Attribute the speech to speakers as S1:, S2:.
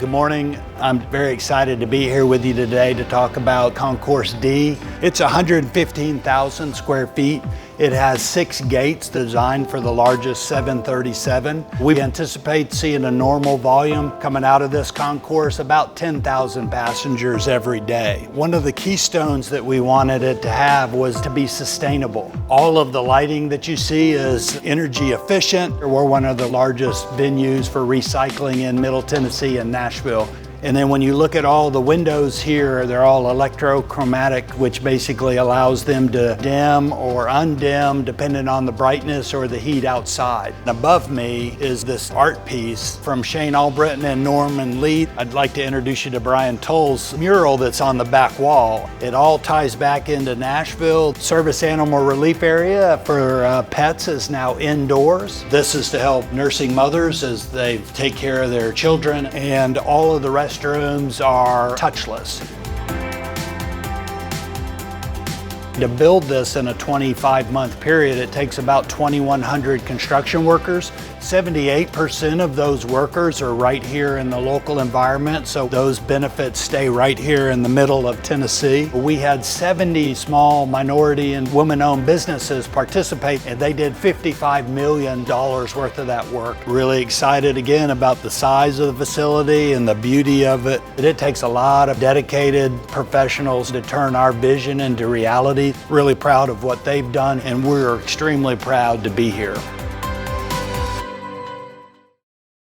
S1: Good morning. I'm very excited to be here with you today to talk about Concourse D. It's 115,000 square feet. It has 6 gates designed for the largest 737. We anticipate seeing a normal volume coming out of this concourse, about 10,000 passengers every day. One of the keystones that we wanted it to have was to be sustainable. All of the lighting that you see is energy efficient. We're one of the largest venues for recycling in Middle Tennessee and Nashville. And then when you look at all the windows here, they're all electrochromatic, which basically allows them to dim or undim depending on the brightness or the heat outside. Above me is this art piece from Shane Albritton and Norman Lee. I'd like to introduce you to Brian Toll's mural that's on the back wall. It all ties back into Nashville. Service animal relief area for pets is now indoors. This is to help nursing mothers as they take care of their children, and all of the restrooms are touchless. To build this in a 25-month period, it takes about 2,100 construction workers. 78% of those workers are right here in the local environment, so those benefits stay right here in the middle of Tennessee. We had 70 small minority and women-owned businesses participate, and they did $55 million worth of that work. Really excited again about the size of the facility and the beauty of it. It takes a lot of dedicated professionals to turn our vision into reality. Really proud of what they've done, and we're extremely proud to be here.